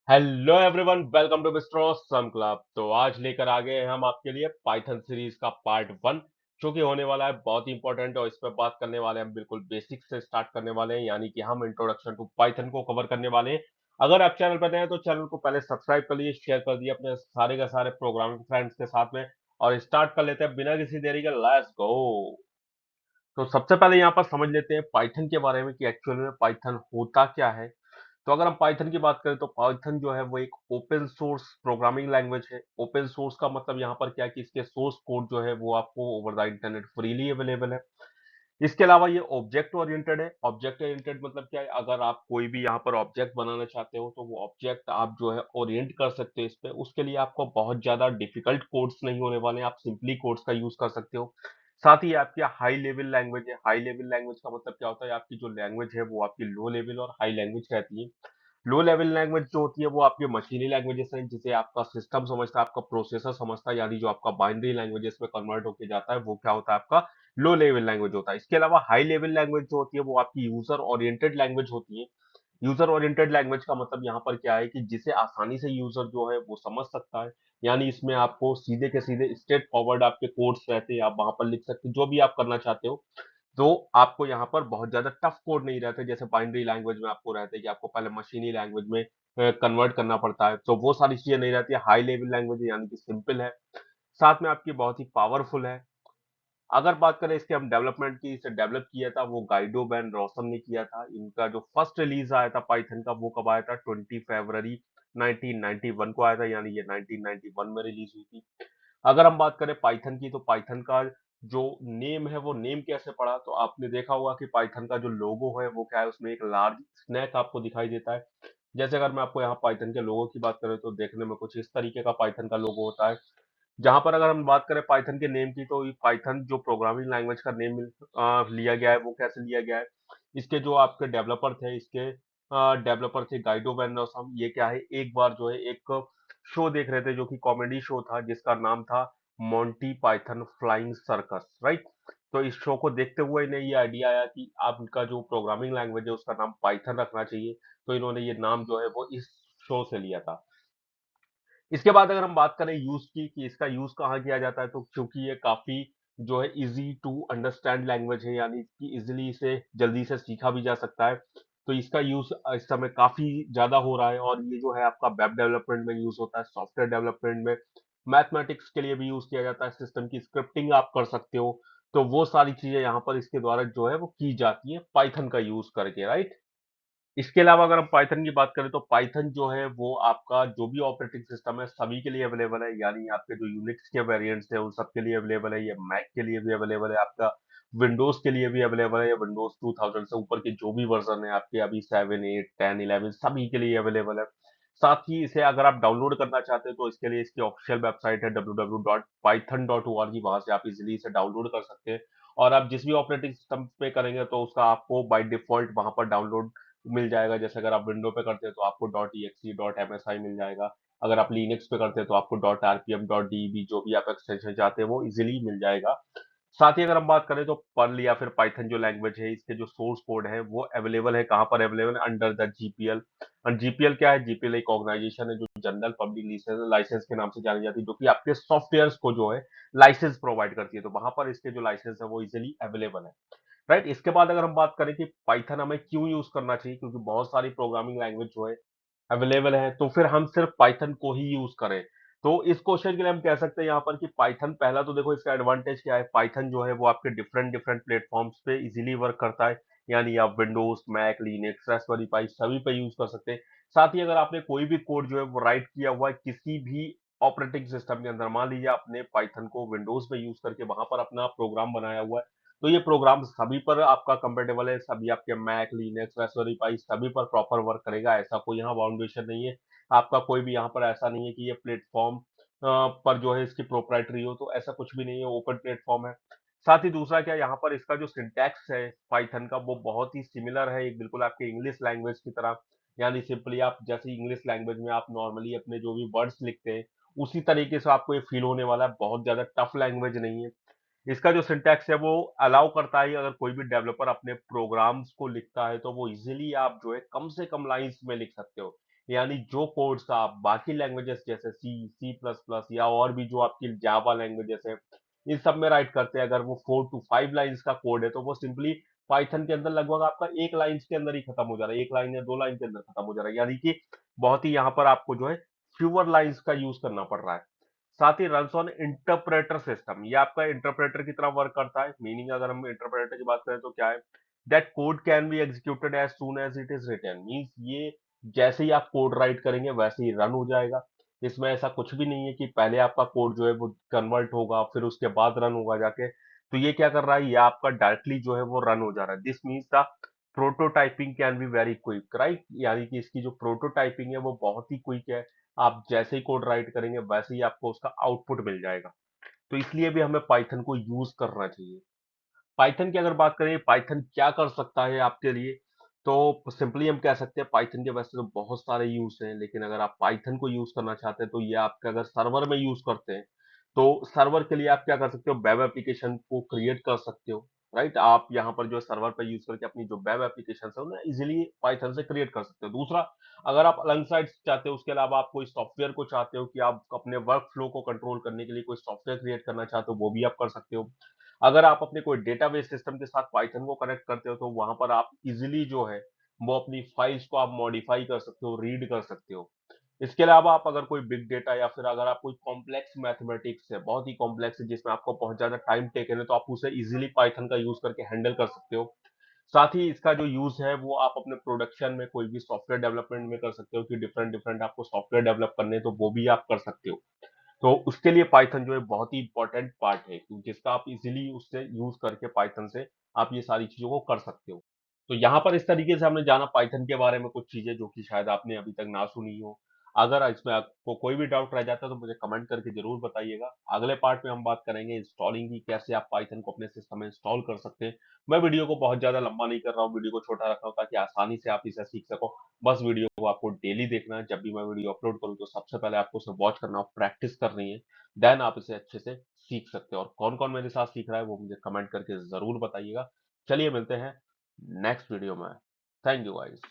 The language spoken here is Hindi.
Hello everyone, welcome to mister sum club. तो आज लेकर आ गए हैं हम आपके लिए पाइथन सीरीज का पार्ट 1, जो कि होने वाला है बहुत ही इंपॉर्टेंट। और इस पर बात करने वाले हैं हम बिल्कुल बेसिक से स्टार्ट करने वाले हैं, यानी कि हम इंट्रोडक्शन टू पाइथन को कवर करने वाले हैं। अगर आप चैनल पर नए हैं तो चैनल को पहले सब्सक्राइब कर लीजिए, शेयर कर दिए अपने सारे के सारे प्रोग्रामिंग फ्रेंड्स के साथ में। और स्टार्ट कर लेते हैं बिना किसी देरी के, लेट्स गो। तो सबसे पहले यहाँ पर समझ लेते हैं पाइथन के बारे में कि एक्चुअल में पाइथन होता क्या है। तो अगर हम पाइथन की बात करें तो पाइथन जो है वो एक ओपन सोर्स प्रोग्रामिंग लैंग्वेज है। ओपन सोर्स का मतलब यहाँ पर क्या है कि इसके सोर्स कोड जो है वो आपको over the internet freely available है। इसके अलावा ये ऑब्जेक्ट ओरिएंटेड है। ऑब्जेक्ट ओरिएंटेड मतलब क्या है, अगर आप कोई भी यहाँ पर ऑब्जेक्ट बनाना चाहते हो तो वो ऑब्जेक्ट आप जो है ओरिएंट कर सकते हो इस पे। उसके लिए आपको बहुत ज्यादा डिफिकल्ट कोड्स नहीं होने वाले हैं, आप सिंपली कोड्स का यूज कर सकते हो। साथ ही आपकी हाई लेवल लैंग्वेज है। हाई लेवल लैंग्वेज का मतलब क्या होता है, आपकी जो लैंग्वेज है वो आपकी लो लेवल और हाई लैंग्वेज रहती है। लो लेवल लैंग्वेज जो होती है वो आपकी मशीनी लैंग्वेजेस हैं, जिसे आपका सिस्टम समझता है, आपका प्रोसेसर समझता है, यानी जो आपका बाइनरी लैंग्वेजेस में कन्वर्ट होके जाता है वो क्या होता है, आपका लो लेवल लैंग्वेज होता है। इसके अलावा हाई लेवल लैंग्वेज जो होती है वो आपकी यूजर ओरिएंटेड लैंग्वेज होती है। यूजर ओरिएंटेड लैंग्वेज का मतलब यहाँ पर क्या है कि जिसे आसानी से यूजर जो है वो समझ सकता है। यानी इसमें आपको सीधे के सीधे स्ट्रेट फॉरवर्ड आपके कोड्स रहते हैं, आप वहां पर लिख सकते हो जो भी आप करना चाहते हो। तो आपको यहाँ पर बहुत ज्यादा टफ कोड नहीं रहते, जैसे बाइनरी लैंग्वेज में आपको रहता है कि आपको पहले मशीनी लैंग्वेज में कन्वर्ट करना पड़ता है। तो वो सारी चीजें नहीं रहती है। हाई लेवल लैंग्वेज यानी कि सिंपल है, साथ में आपकी बहुत ही पावरफुल है। अगर बात करें इसके हम डेवलपमेंट की, इसे डेवलप किया था वो गाइडो बैन रोसम ने किया था। इनका जो फर्स्ट रिलीज आया था पाइथन का वो कब आया था, 20 फरवरी 1991 को आया था, यानी ये 1991 में रिलीज हुई थी। अगर हम बात करें पाइथन की, तो पाइथन का जो नेम है वो नेम कैसे पड़ा, तो आपने देखा होगा कि पाइथन का जो लोगो है वो क्या है, उसमें एक लार्ज स्नैक आपको दिखाई देता है। जैसे अगर मैं आपको यहाँ पाइथन के लोगो की बात करें तो देखने में कुछ इस तरीके का पाइथन का लोगो होता है। जहां पर अगर हम बात करें पाइथन के नेम की, तो पाइथन जो प्रोग्रामिंग लैंग्वेज का नेम लिया गया है वो कैसे लिया गया है। इसके जो आपके डेवलपर थे, इसके डेवलपर थे गाइडो वेनोसम। ये क्या है, एक बार जो है एक शो देख रहे थे जो कि कॉमेडी शो था, जिसका नाम था Monty Python flying circus, right. तो इस शो को देखते हुए इन्हें ये आइडिया आया कि आपका जो प्रोग्रामिंग लैंग्वेज है उसका नाम पाइथन रखना चाहिए। तो इन्होंने ये नाम जो है वो इस शो से लिया था। इसके बाद अगर हम बात करें यूज की कि इसका यूज कहाँ किया जाता है, तो क्योंकि ये काफी जो है इजी टू अंडरस्टैंड लैंग्वेज है, यानी कि इजीली इसे जल्दी से सीखा भी जा सकता है। तो इसका यूज इस समय काफी ज्यादा हो रहा है, और ये जो है आपका वेब डेवलपमेंट में यूज होता है, सॉफ्टवेयर डेवलपमेंट में, मैथमेटिक्स के लिए भी यूज किया जाता है, सिस्टम की स्क्रिप्टिंग आप कर सकते हो। तो वो सारी चीजें यहाँ पर इसके द्वारा जो है वो की जाती है पाइथन का यूज करके, राइट। इसके अलावा अगर हम पाइथन की बात करें तो पाइथन जो है वो आपका जो भी ऑपरेटिंग सिस्टम है सभी के लिए अवेलेबल है, यानी आपके जो यूनिक्स के वेरिएंट्स है उन सब के लिए अवेलेबल है। ये मैक के लिए भी अवेलेबल है, आपका विंडोज के लिए भी अवेलेबल है, या विंडोज 2000 से ऊपर के जो भी वर्जन है आपके अभी 7, 8, 10, 11 सभी के लिए अवेलेबल है। साथ ही इसे अगर आप डाउनलोड करना चाहते हो तो इसके लिए इसकी ऑफिशियल वेबसाइट है www.python.org, वहां से आप इजीली इसे डाउनलोड कर सकते हैं। और आप जिस भी ऑपरेटिंग सिस्टम पे करेंगे तो उसका आपको बाय डिफॉल्ट वहां पर डाउनलोड मिल जाएगा। जैसे अगर आप विंडो पे करते हैं तो आपको डॉट ई डॉट एमएसआई मिल जाएगा। अगर आप लिनक्स पे करते हैं तो आपको डॉट आरपीएम डॉट डीबी जो भी आप एक्सटेंशन चाहते हैं वो इजीली मिल जाएगा। साथ ही अगर हम बात करें तो पर्ल या फिर पाइथन जो लैंग्वेज है, इसके जो सोर्स कोड है वो अवेलेबल है, कहाँ पर अवेलेबल है, अंडर द जीपीएल। और जीपीएल क्या है, जीपीएल एक ऑर्गेनाइजेशन है जो जनरल पब्लिक लाइसेंस के नाम से जानी जाती है, जो कि आपके सॉफ्टवेयर को जो है लाइसेंस प्रोवाइड करती है। तो वहां पर इसके जो लाइसेंस है वो इजिली अवेलेबल है, राइट। इसके बाद अगर हम बात करें कि पाइथन हमें क्यों यूज करना चाहिए, क्योंकि बहुत सारी प्रोग्रामिंग लैंग्वेज जो है अवेलेबल है, तो फिर हम सिर्फ पाइथन को ही यूज करें। तो इस क्वेश्चन के लिए हम कह सकते हैं यहाँ पर कि पाइथन, पहला तो देखो इसका एडवांटेज क्या है, पाइथन जो है वो आपके डिफरेंट डिफरेंट प्लेटफॉर्म्स पे इजीली वर्क करता है। यानी आप विंडोज, मैक, लिनक्स, रास्पबेरी पाई सभी पे यूज कर सकते हैं। साथ ही अगर आपने कोई भी कोड जो है वो राइट किया हुआ है किसी भी ऑपरेटिंग सिस्टम के अंदर, मान लीजिए आपने पाइथन को विंडोज में यूज करके वहां पर अपना प्रोग्राम बनाया हुआ है, तो ये प्रोग्राम सभी पर आपका कंपेटेबल है, सभी आपके मैक, लिनक्स, रास्पबेरी पाई सभी पर प्रॉपर वर्क करेगा। ऐसा कोई यहाँ बाउंडेशन नहीं है, आपका कोई भी यहाँ पर ऐसा नहीं है कि ये प्लेटफॉर्म पर जो है इसकी प्रोप्राइटरी हो, तो ऐसा कुछ भी नहीं है, ओपन प्लेटफॉर्म है। साथ ही दूसरा क्या, यहाँ पर इसका जो सिंटैक्स है पाइथन का वो बहुत ही सिमिलर है, एक बिल्कुल आपके इंग्लिश लैंग्वेज की तरह। यानी सिंपली आप जैसे इंग्लिश लैंग्वेज में आप नॉर्मली अपने जो भी वर्ड्स लिखते हैं उसी तरीके से आपको ये फील होने वाला है, बहुत ज्यादा टफ लैंग्वेज नहीं है। इसका जो सिंटैक्स है वो अलाउ करता है, अगर कोई भी डेवलपर अपने प्रोग्राम्स को लिखता है तो वो इजीली आप जो है कम से कम लाइंस में लिख सकते हो। यानी जो कोड्स आप बाकी लैंग्वेजेस जैसे सी, सी प्लस प्लस या और भी जो आपकी जावा लैंग्वेजेस है, इन सब में राइट करते हैं, अगर वो 4 to 5 लाइन्स का कोड है तो वो सिंपली पाइथन के अंदर लगभग आपका एक लाइन के अंदर ही खत्म हो जा रहा है, एक लाइन या 2 लाइन के अंदर खत्म हो जा रहा है, यानी कि बहुत ही यहाँ पर आपको जो है फ्यूअर लाइन्स का यूज करना पड़ रहा है। साथ he runs on interpreter system, ये आपका इंटरप्रेटर की तरह वर्क करता है। मीनिंग अगर हम इंटरप्रेटर की बात करें तो क्या है, that code can be executed as soon as it is written, means ये जैसे ही आप कोड राइट करेंगे वैसे ही रन हो जाएगा। इसमें ऐसा कुछ भी नहीं है कि पहले आपका कोड जो है वो कन्वर्ट होगा फिर उसके बाद रन होगा जाके। तो ये क्या कर रहा है, ये आपका डायरेक्टली जो है वो रन हो जा रहा है। This means the prototyping can be very quick, right, यानी कि इसकी जो प्रोटोटाइपिंग है वो बहुत ही क्विक है। आप जैसे ही कोड राइट करेंगे वैसे ही आपको उसका आउटपुट मिल जाएगा। तो इसलिए भी हमें पाइथन को यूज करना चाहिए। पाइथन की अगर बात करें पाइथन क्या कर सकता है आपके लिए, तो सिंपली हम कह सकते हैं पाइथन के वैसे तो बहुत सारे यूज हैं, लेकिन अगर आप पाइथन को यूज करना चाहते हैं तो ये आपके अगर सर्वर में यूज करते हैं तो सर्वर के लिए आप क्या कर सकते हो, वेब एप्लीकेशन को क्रिएट कर सकते हो। राइट, आप यहाँ पर जो सर्वर पर यूज करके अपनी जो वेब एप्लीकेशन है उन्हें इजिली पाइथन से क्रिएट कर सकते हो। दूसरा, अगर आप अलग साइड चाहते हो, उसके अलावा आप कोई सॉफ्टवेयर को चाहते हो कि आप अपने वर्क फ्लो को कंट्रोल करने के लिए कोई सॉफ्टवेयर क्रिएट करना चाहते हो, वो भी आप कर सकते हो। अगर आप अपने कोई डेटाबेस सिस्टम के साथ पाइथन को कनेक्ट करते हो तो वहां पर आप इजीली जो है वो अपनी फाइल्स को आप मॉडिफाई कर सकते हो, रीड कर सकते हो। इसके अलावा आप अगर कोई बिग डेटा या फिर अगर आप कोई कॉम्प्लेक्स मैथमेटिक्स है, बहुत ही कॉम्प्लेक्स है जिसमें आपको बहुत ज्यादा टाइम टेकन है, तो आप उसे इजीली पाइथन का यूज करके हैंडल कर सकते हो। साथ ही इसका जो यूज है वो आप अपने प्रोडक्शन में कोई भी सॉफ्टवेयर डेवलपमेंट में कर सकते हो कि डिफरेंट डिफरेंट आपको सॉफ्टवेयर डेवलप करने हैं, तो वो भी आप कर सकते हो। तो उसके लिए पाइथन जो है बहुत ही इंपॉर्टेंट पार्ट है, जिसका आप इजीली उससे यूज करके पाइथन से आप ये सारी चीजों को कर सकते हो। तो यहाँ पर इस तरीके से हमने जाना पाइथन के बारे में कुछ चीजें जो कि शायद आपने अभी तक ना सुनी हो। अगर इसमें आपको कोई भी डाउट रह जाता है तो मुझे कमेंट करके जरूर बताइएगा। अगले पार्ट में हम बात करेंगे इंस्टॉलिंग की, कैसे आप पाइथन को अपने सिस्टम में इंस्टॉल कर सकते हैं। मैं वीडियो को बहुत ज्यादा लंबा नहीं कर रहा हूँ, वीडियो को छोटा रख रहा हूँ ताकि आसानी से आप इसे सीख सको। बस वीडियो को आपको डेली देखना है, जब भी मैं वीडियो अपलोड करूँ तो सबसे पहले आपको उसे वॉच करना और प्रैक्टिस करनी है। देन आप इसे अच्छे से सीख सकते हो। और कौन कौन मेरे साथ सीख रहा है वो मुझे कमेंट करके जरूर बताइएगा। चलिए मिलते हैं नेक्स्ट वीडियो में। Thank you guys.